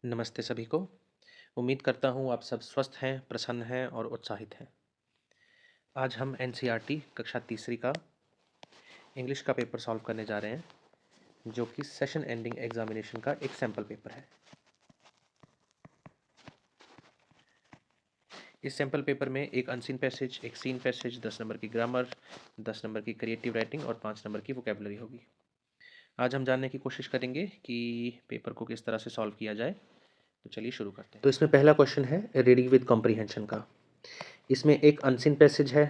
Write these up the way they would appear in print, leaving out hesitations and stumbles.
नमस्ते सभी को। उम्मीद करता हूँ आप सब स्वस्थ हैं, प्रसन्न हैं और उत्साहित हैं। आज हम एनसीईआरटी कक्षा तीसरी का इंग्लिश का पेपर सॉल्व करने जा रहे हैं, जो कि सेशन एंडिंग एग्जामिनेशन का एक सैम्पल पेपर है। इस सैम्पल पेपर में एक अनसीन पैसेज, एक सीन पैसेज, 10 नंबर की ग्रामर, 10 नंबर की क्रिएटिव राइटिंग और 5 नंबर की वोकेबलरी होगी। आज हम जानने की कोशिश करेंगे कि पेपर को किस तरह से सॉल्व किया जाए। तो चलिए शुरू करते हैं। तो इसमें पहला क्वेश्चन है रीडिंग विद कॉम्प्रीहेंशन का। इसमें एक अनसीन पैसेज है।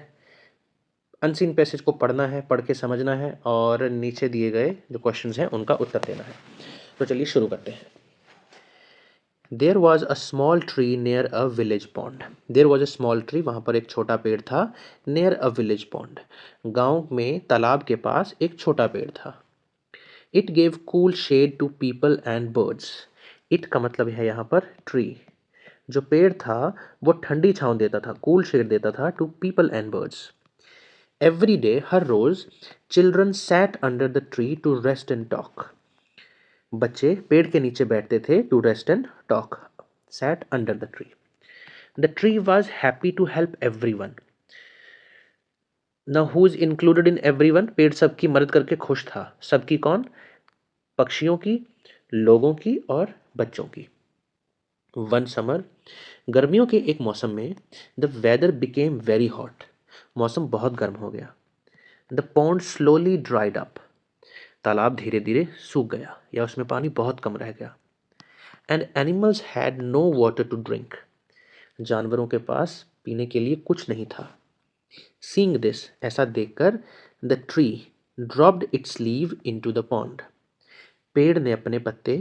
अनसीन पैसेज को पढ़ना है, पढ़ के समझना है और नीचे दिए गए जो क्वेश्चंस हैं उनका उत्तर देना है। तो चलिए शुरू करते हैं। There was a small tree near a village pond. There was a small tree, वहाँ पर एक छोटा पेड़ था। नियर अ विलेज पॉन्ड, गांव में तालाब के पास एक छोटा पेड़ था। It gave cool shade to people and birds. It का मतलब है यहाँ पर ट्री। जो पेड़ था वो ठंडी छांव देता था, कूल शेड देता था to people and birds. Every day, हर रोज, children sat under the tree to rest and talk. बच्चे पेड़ के नीचे बैठते थे to rest and talk. Sat under the tree. The tree was happy to help everyone. Now who is included in everyone? पेड़ सबकी मदद करके खुश था। सबकी कौन? पक्षियों की, लोगों की और बच्चों की। One summer, गर्मियों के एक मौसम में, the weather became very hot. मौसम बहुत गर्म हो गया। The pond slowly dried up. तालाब धीरे धीरे सूख गया या उसमें पानी बहुत कम रह गया। And animals had no water to drink. जानवरों के पास पीने के लिए कुछ नहीं था। सीइंग दिस, ऐसा देखकर, the tree dropped it's leave into the pond. पेड़ ने अपने पत्ते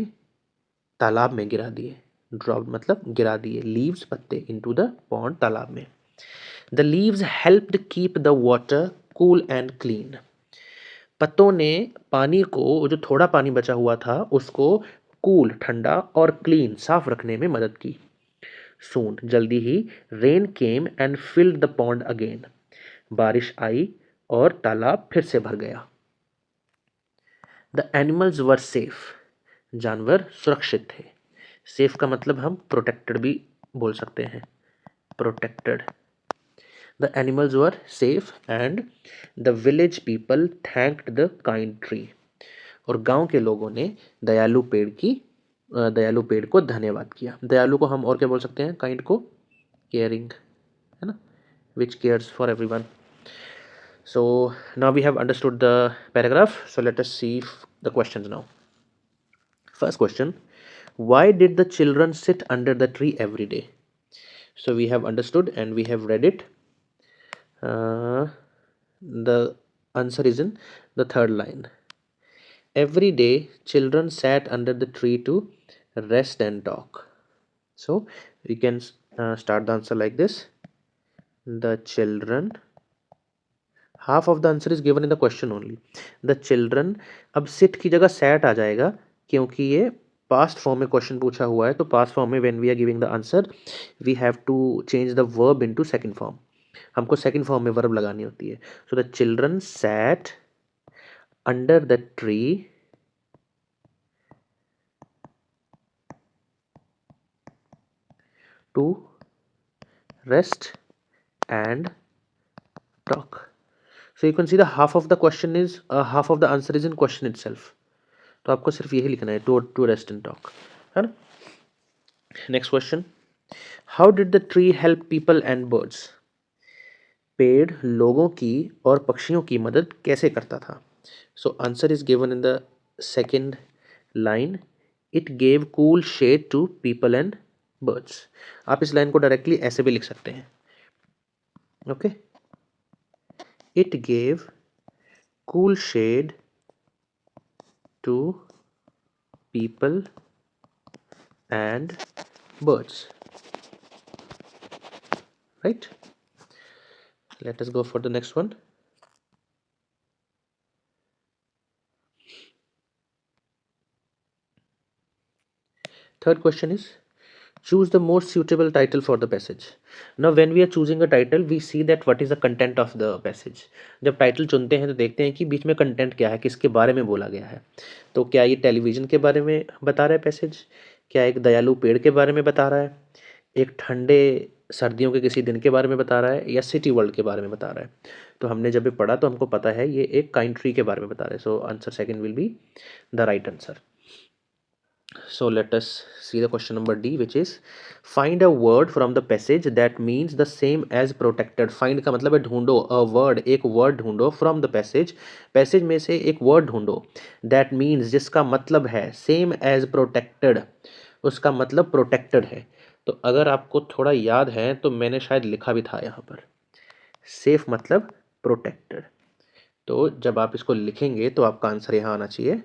तालाब में गिरा दिए। ड्रॉप्ड मतलब गिरा दिए, लीव्स पत्ते, इनटू द पॉन्ड तालाब में। The leaves helped keep the water cool and clean. पत्तों ने पानी को, जो थोड़ा पानी बचा हुआ था, उसको कूल ठंडा और क्लीन साफ रखने में मदद की। सून जल्दी ही, rain came and filled the pond again. बारिश आई और तालाब फिर से भर गया। The animals were safe. जानवर सुरक्षित थे। सेफ का मतलब हम प्रोटेक्टेड भी बोल सकते हैं। Protected. The animals were safe and the village people thanked the kind tree. और गांव के लोगों ने दयालु पेड़ को धन्यवाद किया। दयालु को हम और क्या बोल सकते हैं? काइंड को केयरिंग, है ना, which cares for everyone. So now we have understood the paragraph. So let us see the questions now. First question: why did the children sit under the tree every day? So we have understood and we have read it. The answer is in the third line. Every day, children sat under the tree to rest and talk. So we can start the answer like this. The children, half of the answer is given in the question only. The children, अब sit की जगह sat आ जाएगा क्योंकि ये past form में question पूछा हुआ है। तो पास्ट फॉर्म में when we are giving the answer we have to change the verb into second form. हमको सेकंड फॉर्म में वर्ब लगानी होती है। So the children sat under the tree to rest and talk. So you can see the half of the question is half of the answer is in question itself. तो आपको सिर्फ यही लिखना है, to rest and talk, है ना। Next question: how did the tree help people and birds? पेड़ लोगों की और पक्षियों की मदद कैसे करता था? So answer is given in the second line. It gave cool shade to people and birds. आप इस लाइन को डायरेक्टली ऐसे भी लिख सकते हैं। Okay, it gave cool shade to people and birds, right. Let us go for the next one. Third question is, choose the most suitable title for the passage. Now when we are choosing a title, we see that what is the content of the passage. जब title चुनते हैं तो देखते हैं कि बीच में content क्या है, किसके बारे में बोला गया है। तो क्या ये टेलीविज़न के बारे में बता रहा है पैसेज, क्या एक दयालु पेड़ के बारे में बता रहा है, एक ठंडे सर्दियों के किसी दिन के बारे में बता रहा है, या सिटी वर्ल्ड के बारे में बता रहा है? तो हमने जब ये पढ़ा तो हमको पता है ये एक काइंड ट्री के बारे में बता रहा है, so answer second will be the right answer. So let us see the question number D, which is find a word from the passage that means the same as protected. Find का मतलब है ढूंढो, a word एक word ढूंढो from the passage, passage में से एक word ढूंढो that means जिसका मतलब है same as protected, उसका मतलब protected है. तो अगर आपको थोड़ा याद है तो मैंने शायद लिखा भी था यहाँ पर, safe मतलब protected. तो जब आप इसको लिखेंगे तो आपका आंसर यहाँ आना चाहिए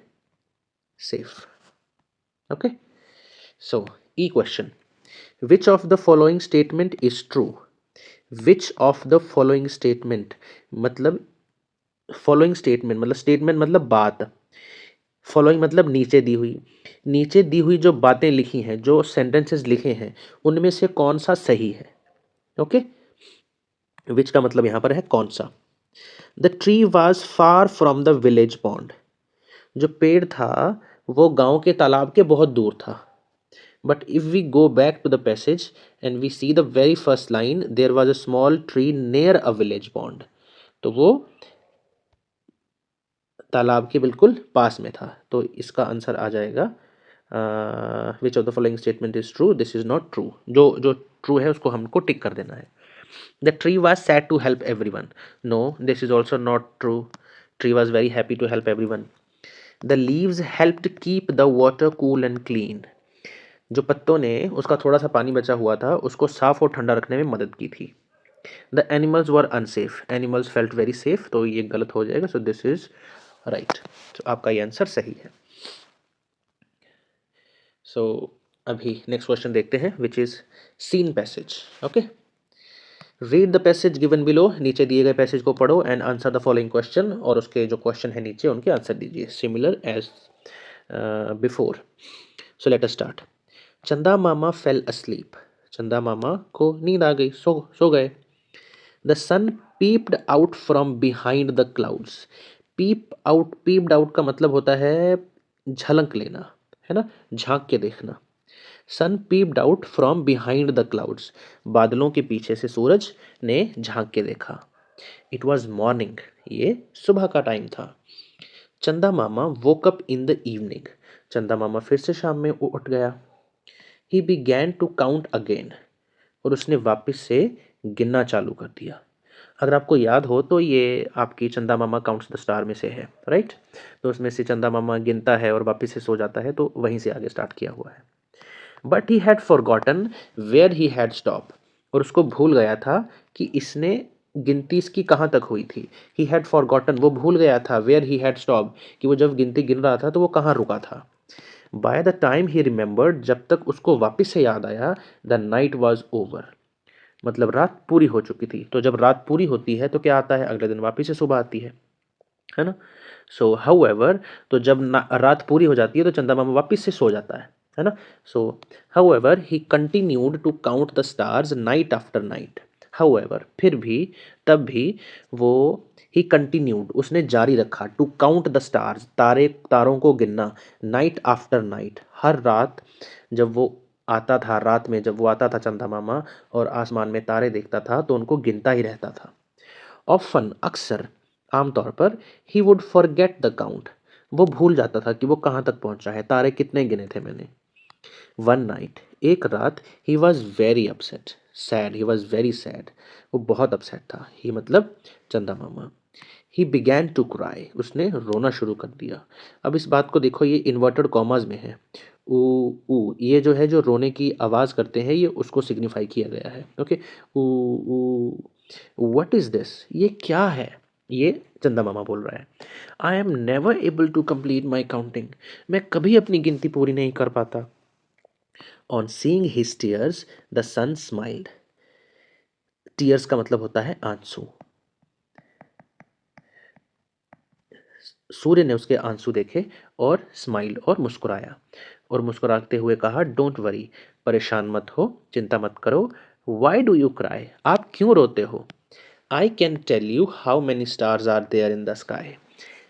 safe. Okay. So, E question. Which of the following statement is true? Which of the following statement मतलब following statement मतलब statement मतलब बात, following मतलब नीचे दी हुई जो बातें लिखी हैं, जो sentences लिखे हैं, उनमें से कौन सा सही है? ओके, which का मतलब यहाँ पर है कौन सा. The tree was far from the village pond. जो पेड़ था वो गांव के तालाब के बहुत दूर था. But if we go back to the passage and we see the very first line, there was a small tree near a village pond. तो वो तालाब के बिल्कुल पास में था. तो इसका आंसर आ जाएगा which of the following statement is true? This is not true. जो true है उसको हमको टिक कर देना है. The tree was sad to help everyone. No, this is also not true. Tree was very happy to help everyone. The leaves helped keep the water cool and clean. जो पत्तों ने उसका थोड़ा सा पानी बचा हुआ था उसको साफ और ठंडा रखने में मदद की थी. The animals were unsafe. Animals felt very safe. तो ये गलत हो जाएगा. So this is right. तो आपका ये आंसर सही है. सो अभी नेक्स्ट क्वेश्चन देखते हैं, which is seen passage. Okay, read the passage given below. नीचे दिए गए पैसेज को पढ़ो and answer the following question. और उसके जो क्वेश्चन है नीचे उनके आंसर दीजिए similar as before. So let us start. Chanda Mama fail asleep. चंदा मामा को नींद आ गई, सो गए. The sun peeped out from behind the clouds. Peeped out का मतलब होता है झलक लेना, है ना, झांक के देखना. Sun peeped out from behind the clouds. बादलों के पीछे से सूरज ने झांक के देखा. It was morning. ये सुबह का टाइम था. Chanda Mama woke up in the evening. Chanda Mama फिर से शाम में उठ गया. He began to count again. और उसने वापस से गिनना चालू कर दिया. अगर आपको याद हो तो ये आपकी चंदा मामा काउंट्स द स्टार में से है, राइट. तो उसमें से चंदा मामा गिनता है और वापस से सो जाता है, तो वहीं से आगे स्टार्ट किया हुआ है. But he had forgotten where he had stop. और उसको भूल गया था कि इसने गिनती इसकी कहाँ तक हुई थी. ही हैड फॉरगॉटन, वो भूल गया था, वेयर ही हैड स्टॉप, कि वो जब गिनती गिन रहा था तो वो कहाँ रुका था. By the time he remembered, जब तक उसको वापस से याद आया, द नाइट वॉज ओवर. मतलब रात पूरी हो चुकी थी. तो जब रात पूरी होती है तो क्या आता है, अगले दिन वापस से सुबह आती है ना. सो हाउ एवर, तो जब रात पूरी हो जाती है तो चंदा मामा वापस से सो जाता है ना. So however he continued to count the stars night after night. However, फिर भी, तब भी वो, ही कंटिन्यूड, उसने जारी रखा, टू काउंट द स्टार्स, तारों को गिनना, नाइट आफ्टर नाइट, हर रात जब वो आता था, रात में जब वो आता था चंदा मामा और आसमान में तारे देखता था तो उनको गिनता ही रहता था. ऑफन, अक्सर, आमतौर पर, he would forget the count, वो भूल जाता था कि वो कहाँ तक पहुंचा है, तारे कितने गिने थे मैंने. वन नाइट, एक रात, he was very upset, sad, he was very sad, वो बहुत अपसेट था. ही मतलब चंदा मामा. ही बिगैन टू क्राई, उसने रोना शुरू कर दिया. अब इस बात को देखो, ये इन्वर्टेड कॉमाज में है. ऊ, ये जो है, जो रोने की आवाज़ करते हैं, ये उसको सिग्निफाई किया गया है. ओके, ऊ, व्हाट इज दिस, ये क्या है, ये चंदा मामा बोल रहा है. I am never able to complete my counting, मैं कभी अपनी गिनती पूरी नहीं कर पाता. On seeing his tears the sun smiled. Tears का मतलब होता है आंसू. सूर्य ने उसके आंसू देखे और स्माइल, और मुस्कुराया, और मुस्कुराते हुए कहा, डोंट वरी, परेशान मत हो, चिंता मत करो. वाई डू यू क्राई, आप क्यों रोते हो. I can tell you how many stars are there in the sky,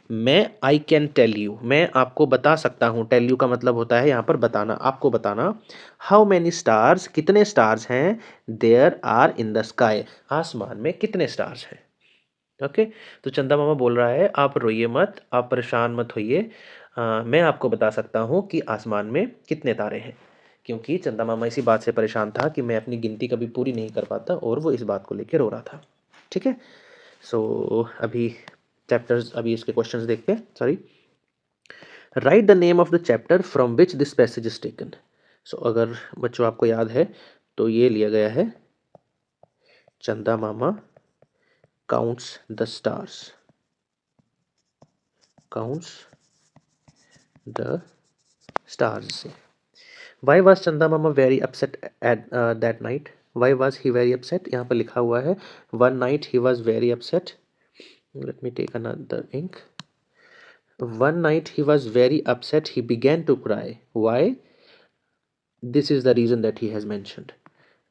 मैं आई कैन टेल यू, मैं आपको बता सकता हूँ, टेल यू का मतलब होता है यहाँ पर बताना, आपको बताना। हाउ मैनी स्टार्स, कितने स्टार्स हैं, there are in the sky, आसमान में कितने स्टार्स हैं। ओके, तो चंदा मामा बोल रहा है आप रोइए मत, आप परेशान मत होइए, मैं आपको बता सकता हूँ कि आसमान में कितने तारे हैं, क्योंकि चंदा मामा इसी बात से परेशान था कि मैं अपनी गिनती कभी पूरी नहीं कर पाता और वो इस बात को लेकर रो रहा था। ठीक है, सो अभी चैप्टर्स, अभी इसके क्वेश्चंस देखते हैं। Sorry, write the name of the chapter from which this passage is taken. So अगर बच्चों आपको याद है तो ये लिया गया है Chanda Mama counts the stars, counts the stars से। Why was चंदा मामा very upset at that night? Why was he very upset? यहाँ पर लिखा हुआ है one night he was very upset. Let me take another ink. One night he was very upset. He began to cry. Why? This is the reason that he has mentioned.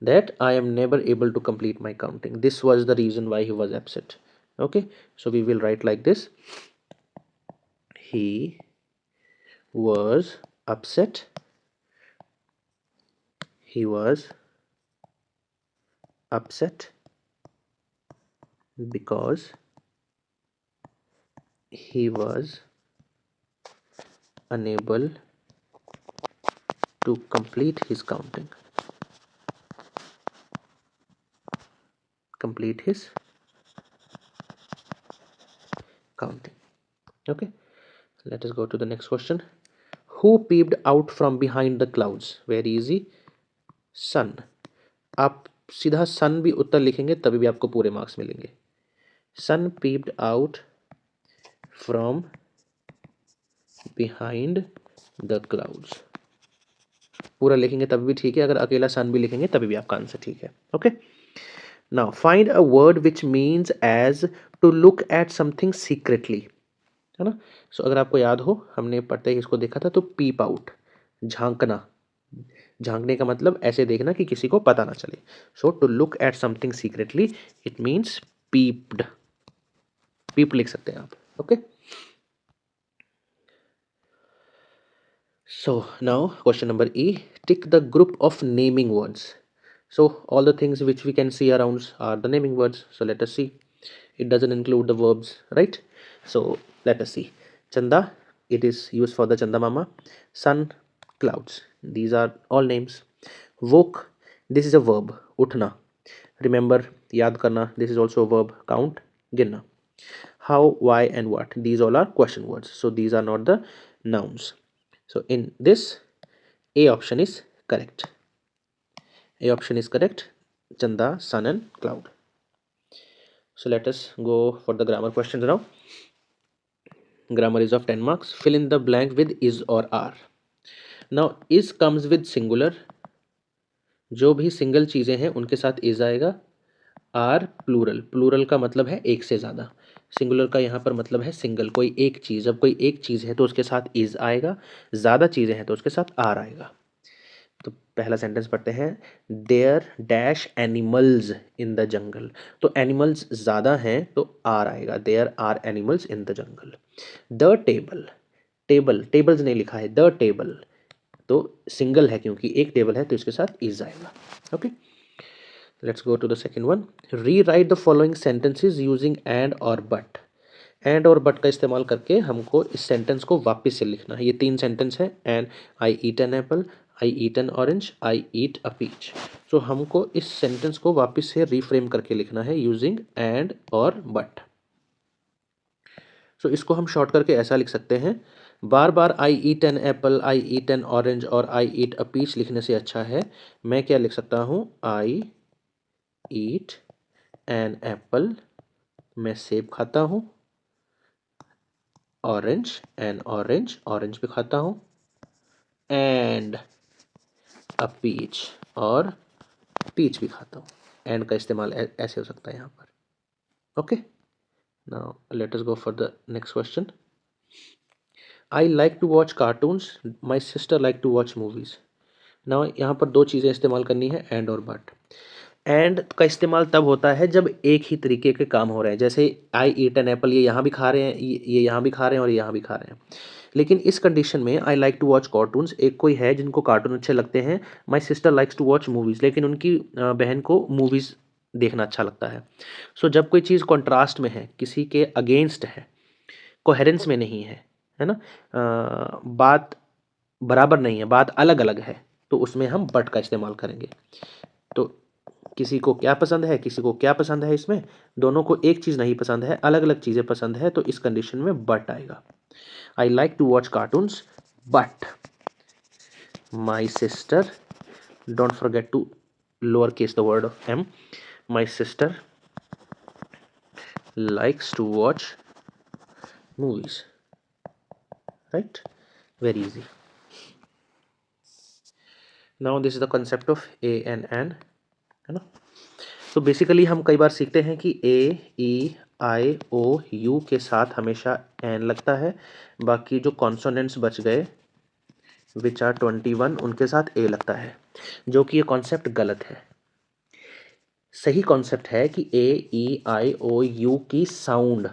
That I am never able to complete my counting. This was the reason why he was upset. Okay, so we will write like this. He was upset. He was upset because he was unable to complete his counting. Complete his counting. Okay, let us go to the next question. Who peeped out from behind the clouds? Very easy. Sun. आप सीधा सन भी उत्तर लिखेंगे तभी भी आपको पूरे marks मिलेंगे। Sun peeped out from behind the clouds. पूरा लिखेंगे तभी भी ठीक है, अगर अकेला सन भी लिखेंगे तभी भी आपका आंसर ठीक है। Okay, now find a word which means as to look at something secretly, है ना। सो अगर आपको याद हो, हमने पढ़ते ही इसको देखा था, तो पीप आउट, झांकना, झांकने का मतलब ऐसे देखना कि किसी को पता ना चले। So to look at something secretly it means peeped, peep लिख सकते हैं आप। Okay, so now question number E, tick the group of naming words. So all the things which we can see around are the naming words. So let us see, it doesn't include the verbs, right? So let us see. Chanda, it is used for the chanda mama. Sun, clouds, these are all names. Woke, this is a verb, uthna, remember, yaad karna, this is also a verb, count, ginna. How, why and what, these all are question words, so these are not the nouns. So in this, A option is correct. A option is correct. Chanda, sun and cloud. So let us go for the grammar questions now. Grammar is of 10 marks. Fill in the blank with is or are. Now is comes with singular. जो भी single चीज़ें हैं उनके साथ is आएगा। Are plural, plural का मतलब है एक से ज़्यादा, सिंगुलर का यहाँ पर मतलब है सिंगल, कोई एक चीज़, जब कोई एक चीज़ है तो उसके साथ इज आएगा, ज़्यादा चीज़ें हैं तो उसके साथ आर आएगा। तो पहला सेंटेंस पढ़ते हैं, there dash animals in the jungle, तो एनिमल्स ज़्यादा हैं तो आर आएगा, there are animals in the jungle. The table, table, tables नहीं लिखा है, द टेबल, तो सिंगल है क्योंकि एक टेबल है तो इसके साथ इज आएगा। Okay, let's go to the second one. Rewrite the following sentences using and और बट। एंड और बट का इस्तेमाल करके हमको इस सेंटेंस को वापस से लिखना है। ये तीन सेंटेंस है, and I eat an apple, I eat an orange, I eat a peach. So हमको इस सेंटेंस को वापस से रीफ्रेम करके लिखना है यूजिंग एंड और बट। सो इसको हम शॉर्ट करके ऐसा लिख सकते हैं, बार बार I eat an apple, I eat an orange और आई ईट अ पीच लिखने से अच्छा है मैं क्या लिख सकता हूँ, आई ईट एन एप्पल, मैं सेब खाता हूँ, ऑरेंज एन ऑरेंज, ऑरेंज भी खाता हूँ, एंड अ पीच, और पीच भी खाता हूँ। एंड का इस्तेमाल ऐसे हो सकता है यहाँ पर। Okay, now let us go for the next question. I like to watch cartoons, my sister like to watch movies. Now यहाँ पर दो चीज़ें इस्तेमाल करनी है, एंड और बट। एंड का इस्तेमाल तब होता है जब एक ही तरीके के काम हो रहे हैं, जैसे आई ईट एन एप्पल, ये यहाँ भी खा रहे हैं, ये यहाँ भी खा रहे हैं और यहाँ भी खा रहे हैं। लेकिन इस कंडीशन में I like to watch cartoons, एक कोई है जिनको कार्टून अच्छे लगते हैं, my sister likes to watch movies, लेकिन उनकी बहन को मूवीज़ देखना अच्छा लगता है। सो जब कोई चीज़ कॉन्ट्रास्ट में है, किसी के अगेंस्ट है, कोहेरेंस में नहीं है ना, बात बराबर नहीं है, बात अलग अलग है, तो उसमें हम बट का इस्तेमाल करेंगे। तो किसी को क्या पसंद है, किसी को क्या पसंद है, इसमें दोनों को एक चीज़ नहीं पसंद है, अलग अलग चीज़ें पसंद है, तो इस कंडीशन में बट आएगा। I like to watch cartoons but my sister, don't forget to lower case the word of M, my sister likes to watch movies, right? Very easy. Now this is the concept of a and an, है ना। तो basically हम कई बार सीखते हैं कि ए ई आई ओ you के साथ हमेशा एन लगता है, बाकी जो कॉन्सोनेंट्स बच गए विच आर 21 उनके साथ ए लगता है, जो कि ये कॉन्सेप्ट गलत है। सही कॉन्सेप्ट है कि ए ई आई ओ यू की साउंड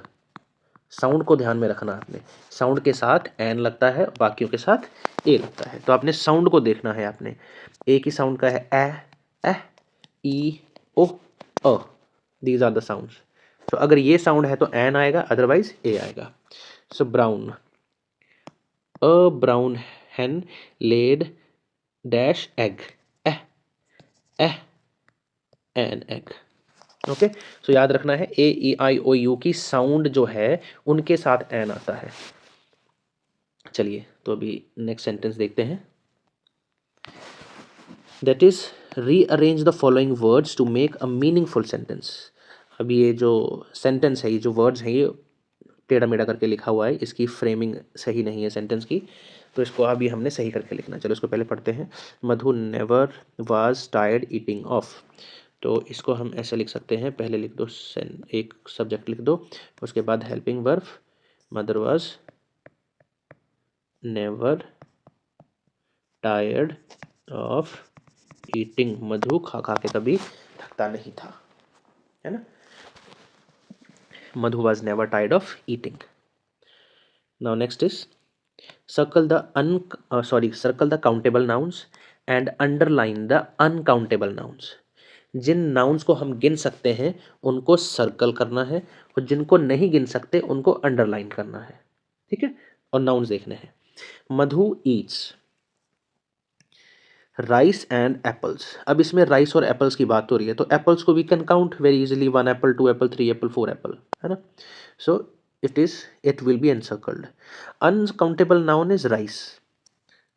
को ध्यान में रखना आपने, साउंड के साथ एन लगता है, बाकियों के साथ ए लगता है, तो आपने साउंड को देखना है। आपने ए की साउंड का है ए ई ओ अ, दीज आर द साउंड्स। तो अगर ये साउंड है तो एन आएगा, अदरवाइज ए आएगा। So brown, a brown hen laid dash egg, an egg. Okay, so याद रखना है ए ई आई ओ यू की साउंड जो है उनके साथ एन आता है। चलिए तो अभी नेक्स्ट सेंटेंस देखते हैं। That is rearrange the following words to make a meaningful sentence. अभी ये जो सेंटेंस है, ये जो वर्ड्स हैं, ये टेढ़ा मेढ़ा करके लिखा हुआ है, इसकी फ्रेमिंग सही नहीं है सेंटेंस की, तो इसको अभी हमने सही करके लिखना है। चलो इसको पहले पढ़ते हैं। Madhu never was tired eating of, तो इसको हम ऐसे लिख सकते हैं, पहले लिख दो एक सब्जेक्ट लिख दो, उसके बाद helping verb, mother was never tired of eating, Madhu खा खा के कभी थकता नहीं था, है ना। Madhu was never tired of eating. Now next is circle the countable nouns and underline the uncountable nouns। जिन नाउन्स को हम गिन सकते हैं उनको सर्कल करना है, और जिनको नहीं गिन सकते उनको अंडरलाइन करना है, ठीक है, और नाउन्स देखने हैं। मधु ईट्स राइस एंड एप्पल्स। अब इसमें राइस और एप्पल्स की बात हो रही है, तो एप्पल्स को we can count very easily, 1 apple, 2 apple, 3 apple, 4 apple, है ना। So it will be encircled. Uncountable noun is rice,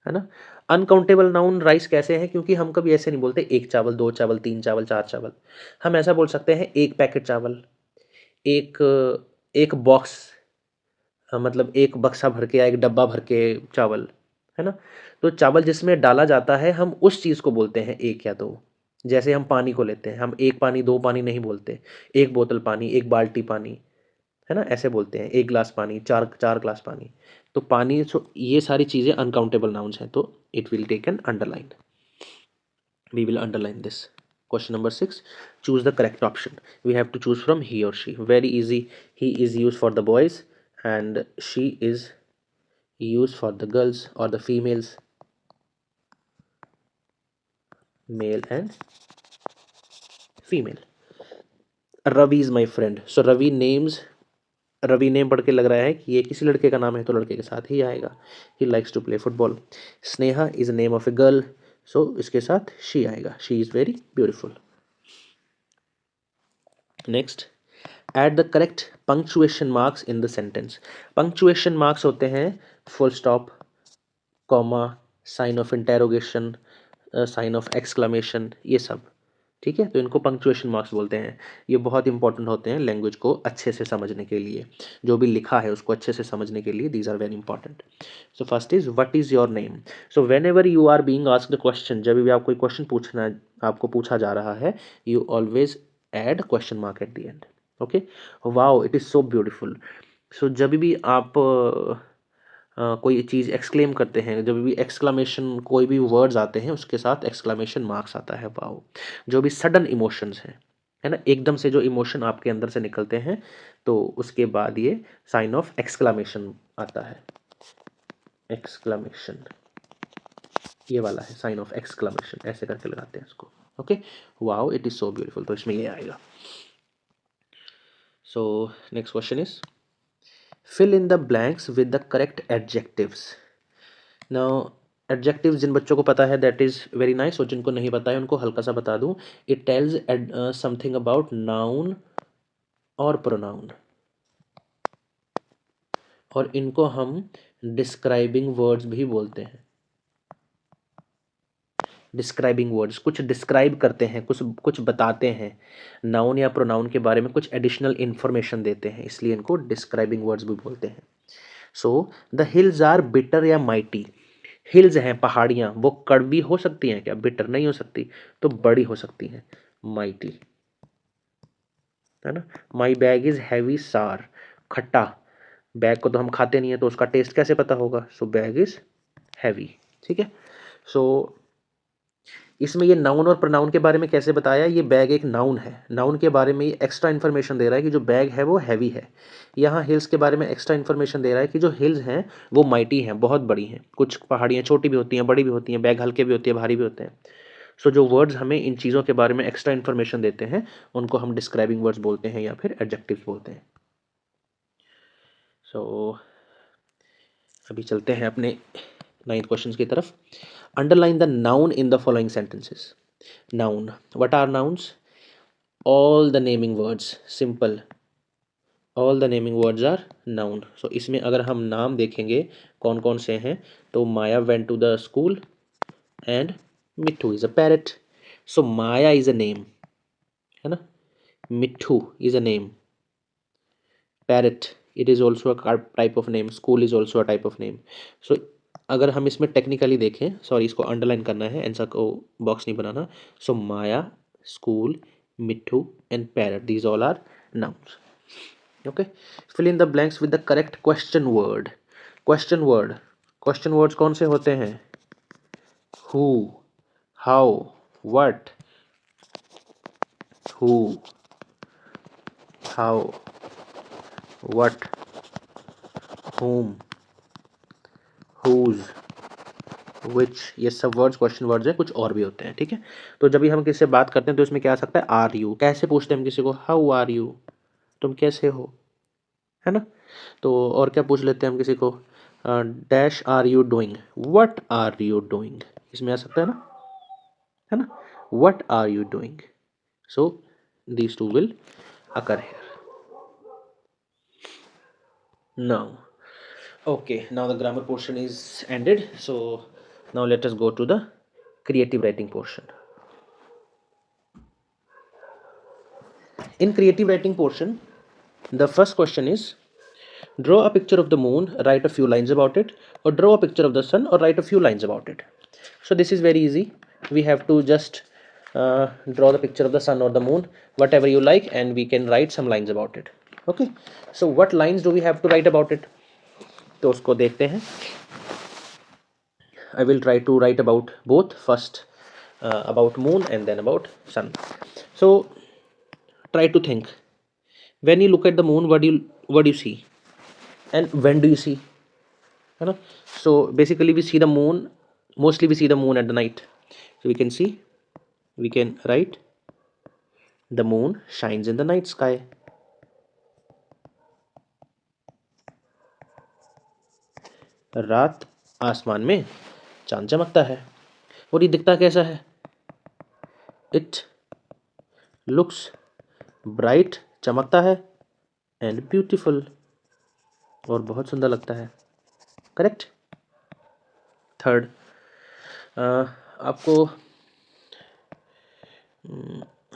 है ना। अनकाउंटेबल नाउन राइस कैसे है, क्योंकि हम कभी ऐसे नहीं बोलते एक चावल, दो चावल, तीन चावल, चार चावल। हम ऐसा बोल सकते हैं एक पैकेट चावल, एक एक बॉक्स, मतलब एक बक्सा भर के या एक डब्बा भर के चावल, है ना। तो चावल जिसमें डाला जाता है हम उस चीज़ को बोलते हैं एक या दो। जैसे हम पानी को लेते हैं, हम एक पानी, दो पानी नहीं बोलते, एक बोतल पानी, एक बाल्टी पानी, है ना, ऐसे बोलते हैं, एक ग्लास पानी, चार चार ग्लास पानी। तो पानी, सो ये सारी चीज़ें अनकाउंटेबल नाउन्स हैं, तो it will take an underline, we will underline this. Question number 6, choose the correct option. We have to choose from he और she. Very easy, he is use for the boys and she is use for the girls और the females, male and female. Ravi is my friend, so Ravi names, Ravi name पढ़ के लग रहा है कि ये किसी लड़के का नाम है, तो लड़के के साथ ही आएगा। He likes to play football. Sneha is name of a girl, so इसके साथ शी आएगा, she is very beautiful. Next, add the correct punctuation marks in the sentence. Punctuation marks होते हैं full stop, comma, sign of interrogation, sign of exclamation, ये सब, ठीक है। तो इनको पंक्चुएशन मार्क्स बोलते हैं। ये बहुत इंपॉर्टेंट होते हैं लैंग्वेज को अच्छे से समझने के लिए, जो भी लिखा है उसको अच्छे से समझने के लिए, these are very important. So first is what is your name. So whenever you are being asked question, जब भी आप कोई क्वेश्चन पूछना, आपको पूछा जा रहा है, you always add question mark at the end. Okay, wow it is so beautiful. So जब भी आप कोई चीज़ एक्सक्लेम करते हैं, जब भी एक्सक्लामेशन कोई भी वर्ड्स आते हैं उसके साथ एक्सक्लामेशन मार्क्स आता है, वाओ। जो भी सडन इमोशंस हैं, है ना, एकदम से जो इमोशन आपके अंदर से निकलते हैं, तो उसके बाद ये साइन ऑफ एक्सक्लामेशन आता है, एक्सक्लामेशन, ये वाला है साइन ऑफ एक्सक्लामेशन, ऐसे करके लगाते हैं इसको। Okay, wow it is so beautiful, तो इसमें ये आएगा। So next question is fill in the blanks with the correct adjectives. Now adjective जिन बच्चों को पता है दैट इज़ वेरी नाइस, और जिनको नहीं पता है उनको हल्का सा बता दूं। It tells something about noun और प्रोनाउन, और इनको हम डिस्क्राइबिंग वर्ड्स भी बोलते हैं। डिस्क्राइबिंग वर्ड्स कुछ डिस्क्राइब करते हैं, कुछ कुछ बताते हैं, नाउन या प्रोनाउन के बारे में कुछ एडिशनल इन्फॉर्मेशन देते हैं, इसलिए इनको डिस्क्राइबिंग वर्ड्स भी बोलते हैं। So the hills are bitter या माइटी। हिल्स हैं पहाड़ियाँ, वो कड़वी हो सकती हैं क्या? बिटर नहीं हो सकती, तो बड़ी हो सकती हैं, माइटी, है ना। माई बैग इज हैवी सार, खट्टा, बैग को तो हम खाते नहीं है तो उसका टेस्ट कैसे पता होगा, सो बैग इज हैवी, ठीक है। सो इसमें ये नाउन और प्रोनाउन के बारे में कैसे बताया, ये बैग एक नाउन है, नाउन के बारे में ये एक्स्ट्रा इन्फॉर्मेशन दे रहा है कि जो बैग है वो हैवी है। यहाँ हिल्स के बारे में एक्स्ट्रा इन्फॉर्मेशन दे रहा है कि जो हिल्स हैं वो माइटी हैं, बहुत बड़ी हैं, कुछ पहाड़ियाँ छोटी भी होती हैं, बड़ी भी होती हैं, बैग हल्के भी होते हैं, भारी भी होते हैं। सो जो वर्ड्स हमें इन चीज़ों के बारे में एक्स्ट्रा इन्फॉर्मेशन देते हैं उनको हम डिस्क्राइबिंग वर्ड्स बोलते हैं या फिर एडजेक्टिव्स बोलते हैं। सो अभी चलते हैं अपने 9th क्वेश्चन की तरफ। Underline the noun in the following sentences. Noun, what are nouns? All the naming words, simple, all the naming words are noun. So इसमें अगर हम नाम देखेंगे कौन कौन से हैं, तो Maya went to the school and Mitthu is a parrot. So Maya is a name, है ना, Mitthu is a name, parrot it is also a type of name, school is also a type of name. So अगर हम इसमें technically देखें, sorry इसको underline करना है, answer को बॉक्स नहीं बनाना। So Maya, school, Mitthu and parrot, these all are nouns. Okay, fill in the blanks with the correct question word. Question word, question words कौन से होते हैं? Who, how, what, who, how, what, whom, whose, which, ये सब words question words हैं, कुछ और भी होते हैं, ठीक है। तो जब भी हम किसी से बात करते हैं तो इसमें क्या आ सकता है, आर यू, कैसे पूछते हैं हम किसी को, हाउ आर यू, तुम कैसे हो, है ना। तो और क्या पूछ लेते हैं हम किसी को, dash are you doing, what are you doing, इसमें आ सकता है ना, what are you doing. So these two will occur here. Now okay, now the grammar portion is ended, so now let us go to the creative writing portion. In creative writing portion, the first question is draw a picture of the moon, write a few lines about it, or draw a picture of the sun or write a few lines about it. So this is very easy. We have to just draw the picture of the sun or the moon, whatever you like, and we can write some lines about it. Okay, so what lines do we have to write about it? तो उसको देखते हैं। I will try to write about both, first about moon and then about sun. So try to think, when you look at the moon, what do you see, and when do you see, है ना। So basically we see the moon, mostly we see the moon at the night. So we can write the moon shines in the night sky. रात आसमान में चांद चमकता है, और ये दिखता कैसा है, इट लुक्स ब्राइट, चमकता है, एंड ब्यूटीफुल, और बहुत सुंदर लगता है, करेक्ट। थर्ड, आपको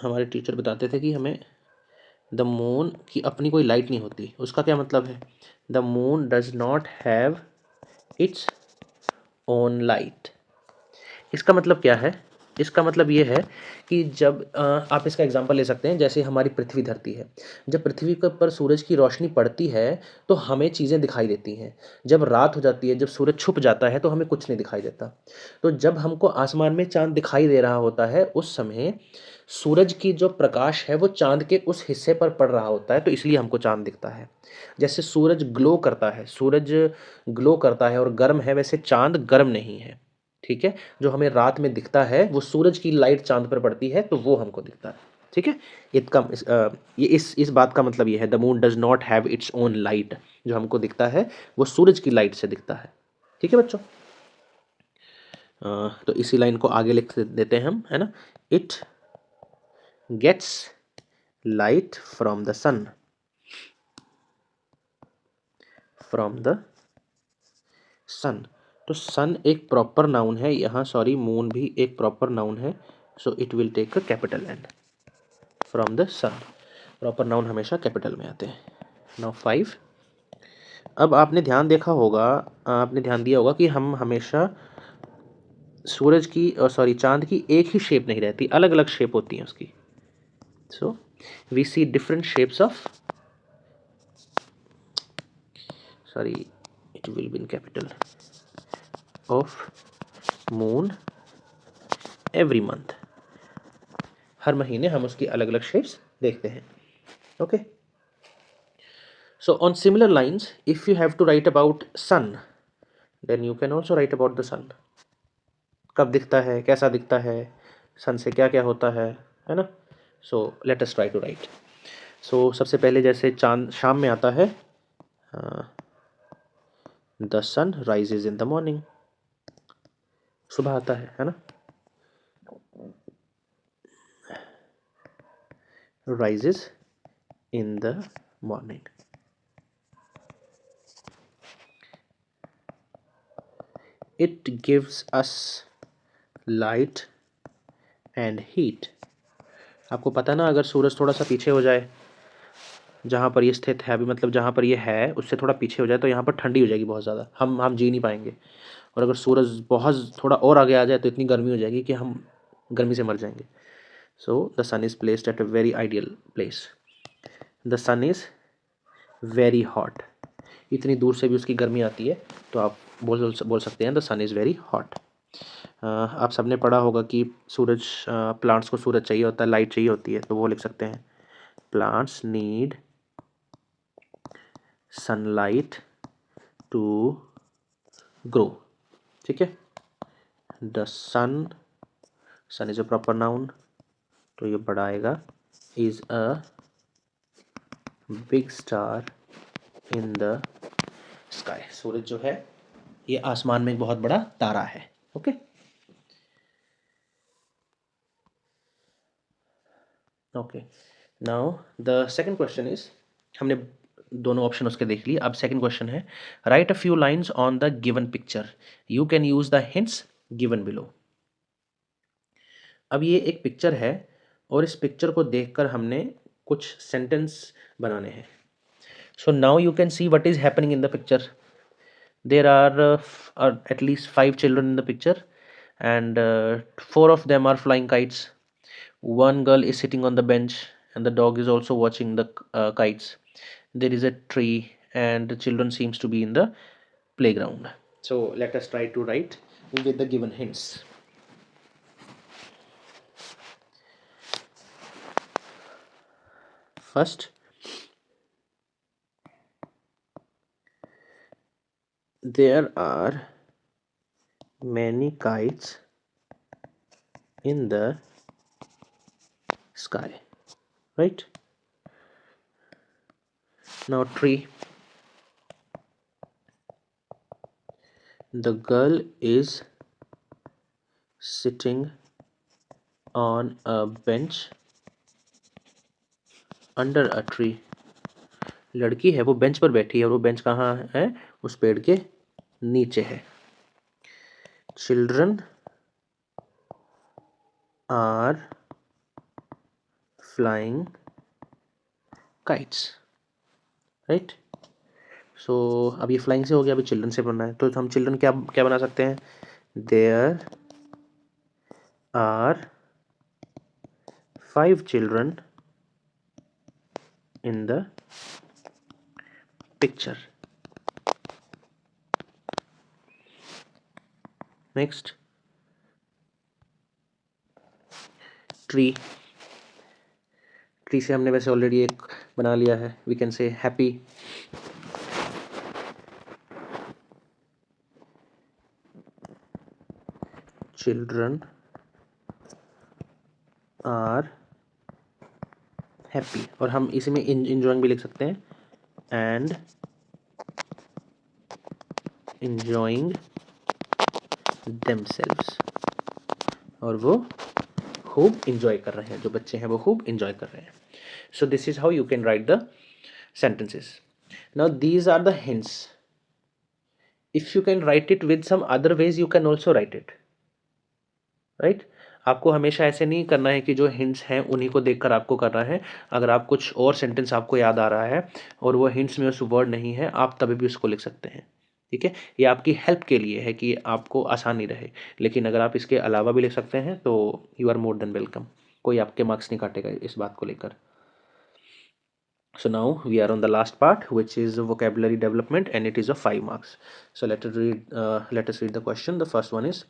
हमारे टीचर बताते थे कि हमें द मून की अपनी कोई लाइट नहीं होती, उसका क्या मतलब है, the moon does not have its own light. इसका मतलब क्या है, इसका मतलब ये है कि जब आप इसका एग्जांपल ले सकते हैं, जैसे हमारी पृथ्वी धरती है, जब पृथ्वी के ऊपर सूरज की रोशनी पड़ती है तो हमें चीज़ें दिखाई देती हैं। जब रात हो जाती है, जब सूरज छुप जाता है तो हमें कुछ नहीं दिखाई देता। तो जब हमको आसमान में चाँद दिखाई दे रहा होता है, उस समय सूरज की जो प्रकाश है वो चाँद के उस हिस्से पर पड़ रहा होता है, तो इसलिए हमको चाँद दिखता है। जैसे सूरज ग्लो करता है, सूरज ग्लो करता है और गर्म है, वैसे चाँद गर्म नहीं है। ठीक है? जो हमें रात में दिखता है वो सूरज की लाइट चाँद पर पड़ती है तो वो हमको दिखता है। ठीक है? ये इस बात का मतलब ये है, the moon does not have its own light. जो हमको दिखता है वो सूरज की लाइट से दिखता है। ठीक है बच्चों? तो इसी लाइन को आगे लिख देते हैं हम, है ना? It gets light from the sun. From the sun. तो सन एक प्रॉपर नाउन है यहाँ, सॉरी मून भी एक प्रॉपर नाउन है, so it will take a capital N. From the sun, proper noun हमेशा कैपिटल में आते हैं। नाउ 5। अब आपने ध्यान देखा होगा, आपने ध्यान दिया होगा कि हम हमेशा सूरज की सॉरी चांद की एक ही शेप नहीं रहती, अलग अलग शेप होती हैं उसकी। So we see different shapes of, sorry it will be in capital, of moon every month. हर महीने हम उसकी अलग अलग शेप्स देखते हैं। Okay, so on similar lines, if you have to write about sun, then you can also write about the sun. कब दिखता है, कैसा दिखता है, सन से क्या क्या होता है ना? So let us try to write. So सबसे पहले जैसे चांद शाम में आता है, the sun rises in the morning. सुबह आता है ना? Rises in the morning. It gives us light and heat. आपको पता ना, अगर सूरज थोड़ा सा पीछे हो जाए, जहाँ पर ये स्थित है अभी, मतलब जहाँ पर ये है उससे थोड़ा पीछे हो जाए, तो यहाँ पर ठंडी हो जाएगी बहुत ज़्यादा, हम जी नहीं पाएंगे। और अगर सूरज बहुत थोड़ा और आगे आ जाए तो इतनी गर्मी हो जाएगी कि हम गर्मी से मर जाएंगे। So the sun is placed at a very ideal place. The sun is very hot. इतनी दूर से भी उसकी गर्मी आती है, तो आप बोल सकते हैं the sun is very hot. आप सबने पढ़ा होगा कि सूरज, प्लांट्स को सूरज चाहिए होता है, लाइट चाहिए होती है, तो वो लिख सकते हैं plants need sunlight to grow. ठीक है? The sun, sun is a proper noun, तो ये बड़ा आएगा, is a big star in the sky. सूरज जो है ये आसमान में एक बहुत बड़ा तारा है। Okay, okay. Now the second question is, हमने दोनों ऑप्शन उसके देख लिए, अब सेकंड क्वेश्चन है, right a few lines on the given picture, you can use the hints given below. अब ये एक पिक्चर है और इस पिक्चर को देखकर हमने कुछ सेंटेंस बनाने हैं। So now you can see what is happening in the picture. There are at least 5 children in the picture, and 4 of them are flying kites. One girl is sitting on the bench and the dog is also watching the kites. There is a tree and the children seems to be in the playground. So let us try to write with the given hints. First, there are many kites in the sky, right? Now tree, the girl is sitting on a bench under a tree. लड़की है वो bench पर बैठी है, और वो bench कहाँ है? उस पेड़ के नीचे है। Children are flying kites, right? सो अब ये फ्लाइंग से हो गया, अभी चिल्ड्रन से बनना है, तो हम चिल्ड्रन क्या क्या बना सकते हैं? There are 5 children in the picture. Next, tree. Tree से हमने वैसे ऑलरेडी एक बना लिया है. We can say happy. Children are happy. और हम इसी में इंजॉइंग भी लिख सकते हैं. And enjoying themselves. और वो खूब इंजॉय कर रहे हैं. जो बच्चे हैं वो खूब इंजॉय कर रहे हैं. So this is how you can write the sentences. Now these are the hints. If you can write it with some other ways, you can also write it. Right? आपको हमेशा ऐसे नहीं करना है कि जो हिंट्स हैं उन्हीं को देखकर आपको करना है. अगर आप कुछ और सेंटेंस आपको याद आ रहा है और वो हिंट्स में उस वर्ड नहीं है, आप तभी भी उसको लिख सकते हैं. ठीक है, ये आपकी हेल्प के लिए है कि आपको आसानी रहे. लेकिन अगर आप इसके अलावा भी लिख सकते हैं तो you are more than welcome. कोई आपके मार्क्स नहीं काटेगा इस बात को लेकर. So now we are on the last part, which is vocabulary development, and it is of 5 marks. So let us read the question. The first one is,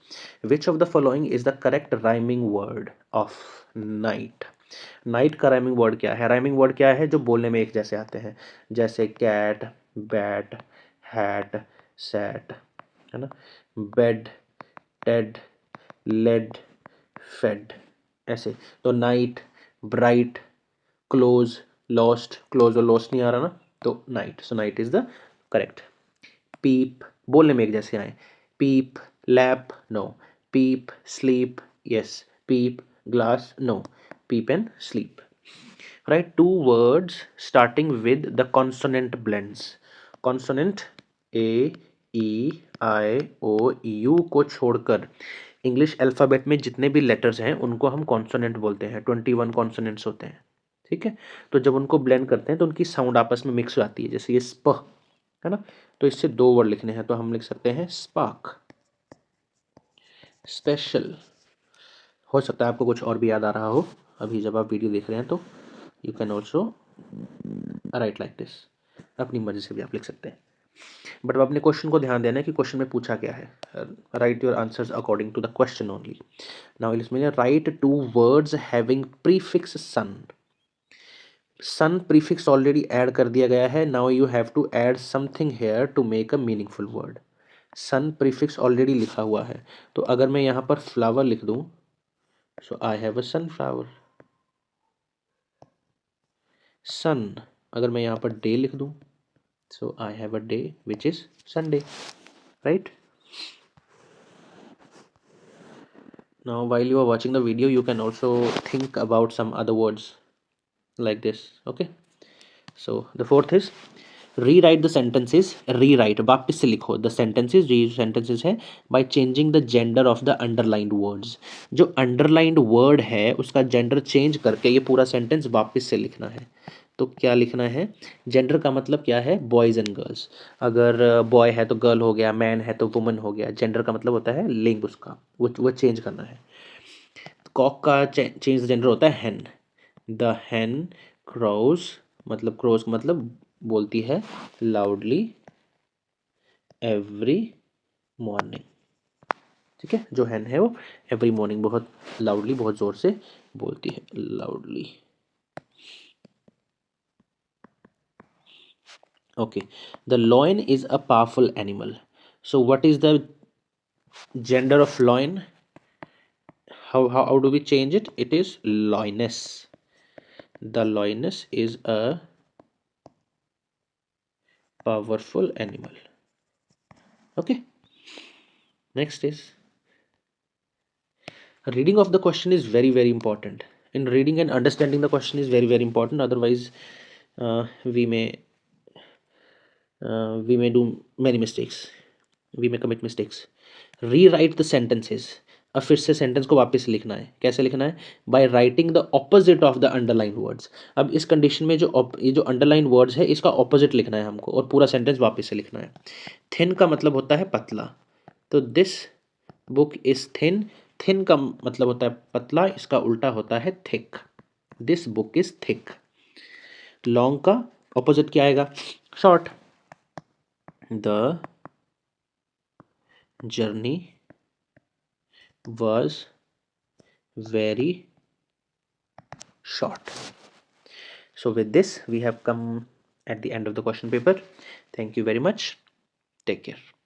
which of the following is the correct rhyming word of night? Night का rhyming word क्या है? Rhyming word क्या है जो बोलने में एक जैसे आते हैं? जैसे कैट, बैट, हैट, सैट, है ना. Bed, ted, led, fed. ऐसे. तो night, bright, close, lost. Close और लॉस्ट नहीं आ रहा ना, तो night. So night is the correct. Peep, बोलने में एक जैसे आए. Peep, lap, no. Peep, sleep, yes. Peep, glass, no. Peep and sleep. Write 2 words starting with the consonant blends. Consonant A, E, I, O, U को छोड़कर English alphabet में जितने भी लेटर्स हैं उनको हम कॉन्सोनेंट बोलते हैं. 21 कॉन्सोनेंट्स होते हैं. ठीक है, तो जब उनको ब्लेंड करते हैं तो उनकी साउंड आपस में मिक्स हो जाती है. जैसे ये स्प है ना, तो इससे 2 वर्ड लिखने हैं तो हम लिख सकते हैं स्पार्क, स्पेशल. हो सकता है आपको कुछ और भी याद आ रहा हो अभी जब आप वीडियो देख रहे हैं, तो you can also right like this. अपनी मर्जी से भी आप लिख सकते हैं. बट अब अपने क्वेश्चन को ध्यान देना है कि क्वेश्चन में पूछा क्या है. Write your answers according to the question only. Now इसमें write 2 words having prefix sun. Sun prefix already add कर दिया गया है. Now you have to add something here to make a meaningful word. Sun prefix already लिखा हुआ है, तो अगर मैं यहाँ पर फ्लावर लिख दूँ, so I have a sunflower. सन. अगर मैं यहाँ पर डे लिख दूँ, so I have a day which is Sunday. Right. Now while you are watching the video, you can also think about some other words like this. Okay, so the fourth is rewrite the sentences. rewrite वापस से लिखो the sentences. sentences है by changing the gender of the underlined words. जो underlined word है उसका gender change करके ये पूरा sentence वापस से लिखना है. तो क्या लिखना है? जेंडर का मतलब क्या है? Boys and girls. अगर बॉय है तो गर्ल हो गया, मैन है तो वुमन हो गया. जेंडर का मतलब होता है लिंग उसका, वो चेंज करना है. कॉक का चेंज जेंडर होता है हैन. द हैन क्रोज, मतलब क्रोज मतलब बोलती है लाउडली एवरी मॉर्निंग. ठीक है, जो हैन है वो एवरी मॉर्निंग बहुत लाउडली, बहुत ज़ोर से बोलती है, loudly. Okay, the lion is a powerful animal. So what is the gender of lion? How do we change it? It is lioness. The lioness is a powerful animal. Okay, next is reading of the question is very very important. In reading and understanding the question is very very important. Otherwise we may do many mistakes. We may commit mistakes. Rewrite the sentences. अब फिर से sentence को वापस लिखना है. कैसे लिखना है? By writing the opposite of the underline words. अब इस कंडीशन में ये जो अंडरलाइन वर्ड्स है इसका ऑपोजिट लिखना है हमको और पूरा सेंटेंस वापस से लिखना है. थिन का मतलब होता है पतला. तो this book is thin thin का मतलब होता है पतला, इसका उल्टा होता है thick. This book is thick. Long का ऑपोजिट क्या आएगा? Short. The journey was very short. So with this we have come at the end of the question paper. Thank you very much. Take care.